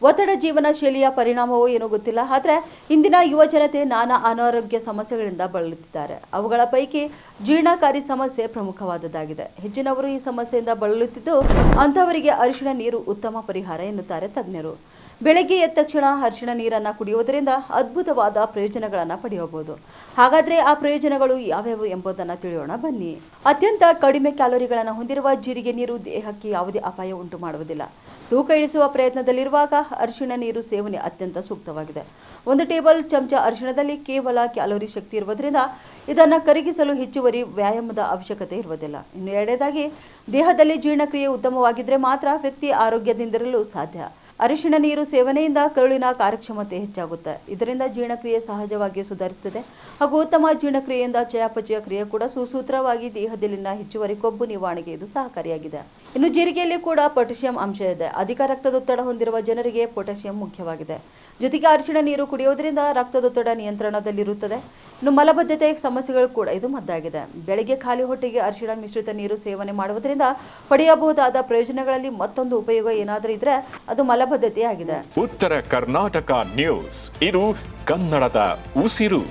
ಒತ್ತಡ ಜೀವನ ಶೈಲಿಯ ಪರಿಣಾಮವೋ ಏನೋ ಗೊತ್ತಿಲ್ಲ. ಆದರೆ ಇಂದಿನ ಯುವ ಜನತೆ ನಾನಾ ಅನಾರೋಗ್ಯ ಸಮಸ್ಯೆಗಳಿಂದ ಬಳಲುತ್ತಿದ್ದಾರೆ. ಅವುಗಳ ಪೈಕಿ ಜೀರ್ಣಕಾರಿ ಸಮಸ್ಯೆ ಪ್ರಮುಖವಾದದ್ದಾಗಿದೆ. ಹೆಚ್ಚಿನವರು ಈ ಸಮಸ್ಯೆಯಿಂದ ಬಳಲುತ್ತಿದ್ದು ಅಂಥವರಿಗೆ ಅರಿಶಿಣ ನೀರು ಉತ್ತಮ ಪರಿಹಾರ ಎನ್ನುತ್ತಾರೆ ತಜ್ಞರು. ಬೆಳಗ್ಗೆ ಎದ್ದ ತಕ್ಷಣ ಅರಿಶಿಣ ನೀರನ್ನು ಕುಡಿಯುವುದರಿಂದ ಅದ್ಭುತವಾದ ಪ್ರಯೋಜನಗಳನ್ನು ಪಡೆಯಬಹುದು. ಹಾಗಾದರೆ ಆ ಪ್ರಯೋಜನಗಳು ಯಾವ್ಯಾವು ಎಂಬುದನ್ನು ತಿಳಿಯೋಣ ಬನ್ನಿ. ಅತ್ಯಂತ ಕಡಿಮೆ ಕ್ಯಾಲೋರಿಗಳನ್ನು ಹೊಂದಿರುವ ಜೀರಿಗೆ ನೀರು ದೇಹಕ್ಕೆ ಯಾವುದೇ ಅಪಾಯ ಉಂಟು ಮಾಡುವುದಿಲ್ಲ. ತೂಕ ಇಳಿಸುವ ಪ್ರಯತ್ನದಲ್ಲಿರುವಾಗ ಅರಿಶಿಣ ನೀರು ಸೇವನೆ ಅತ್ಯಂತ ಸೂಕ್ತವಾಗಿದೆ. 1 ಟೇಬಲ್ ಚಮಚ ಅರಿಶಿಣದಲ್ಲಿ ಕೇವಲ ಕ್ಯಾಲೋರಿ ಶಕ್ತಿ ಇರುವುದರಿಂದ ಇದನ್ನು ಕರಗಿಸಲು ಹೆಚ್ಚುವರಿ ವ್ಯಾಯಾಮದ ಅವಶ್ಯಕತೆ ಇರುವುದಿಲ್ಲ. ಇನ್ನು ಎರಡನೇದಾಗಿ, ದೇಹದಲ್ಲಿ ಜೀರ್ಣಕ್ರಿಯೆ ಉತ್ತಮವಾಗಿದ್ದರೆ ಮಾತ್ರ ವ್ಯಕ್ತಿ ಆರೋಗ್ಯದಿಂದಿರಲು ಸಾಧ್ಯ. ಅರಿಶಿಣ ನೀರು ಸೇವನೆಯಿಂದ ಕರುಳಿನ ಕಾರ್ಯಕ್ಷಮತೆ ಹೆಚ್ಚಾಗುತ್ತೆ. ಇದರಿಂದ ಜೀರ್ಣಕ್ರಿಯೆ ಸಹಜವಾಗಿ ಸುಧಾರಿಸುತ್ತದೆ ಹಾಗೂ ಉತ್ತಮ ಜೀರ್ಣಕ್ರಿಯೆಯಿಂದ ಚಯಾಪಚಯ ಕ್ರಿಯೆ ಕೂಡ ಸುಸೂತ್ರವಾಗಿ ದೇಹದಲ್ಲಿನ ಹೆಚ್ಚುವರಿ ಕೊಬ್ಬು ನಿವಾರಣೆಗೆ ಇದು ಸಹಕಾರಿಯಾಗಿದೆ. ಇನ್ನು ಜೀರಿಗೆಯಲ್ಲಿ ಕೂಡ ಪೊಟ್ಯಾಷಿಯಂ ಅಂಶ ಇದೆ. ಅಧಿಕ ರಕ್ತದೊತ್ತಡ ಹೊಂದಿರುವ ಜನರಿಗೆ ಪೊಟ್ಯಾಷಿಯಂ ಮುಖ್ಯವಾಗಿದೆ. ಜೊತೆಗೆ ಅರಿಶಿಣ ನೀರು ಕುಡಿಯುವುದರಿಂದ ರಕ್ತದೊತ್ತಡ ನಿಯಂತ್ರಣದಲ್ಲಿರುತ್ತದೆ. ಇನ್ನು ಮಲಬದ್ಧತೆ ಸಮಸ್ಯೆಗಳು ಕೂಡ ಇದು ಮದ್ದಾಗಿದೆ. ಬೆಳಗ್ಗೆ ಖಾಲಿ ಹೊಟ್ಟೆಗೆ ಅರಿಶಿಣ ಮಿಶ್ರಿತ ನೀರು ಸೇವನೆ ಮಾಡುವುದರಿಂದ ಪಡೆಯಬಹುದಾದ ಪ್ರಯೋಜನಗಳಲ್ಲಿ ಮತ್ತೊಂದು ಉಪಯೋಗ ಏನಾದರೂ ಇದ್ರೆ ಅದು ಮಲಬದ್ಧತೆಯಾಗಿದೆ. ಉತ್ತರ ಕರ್ನಾಟಕ ನ್ಯೂಸ್, ಇದು ಕನ್ನಡದ ಉಸಿರು.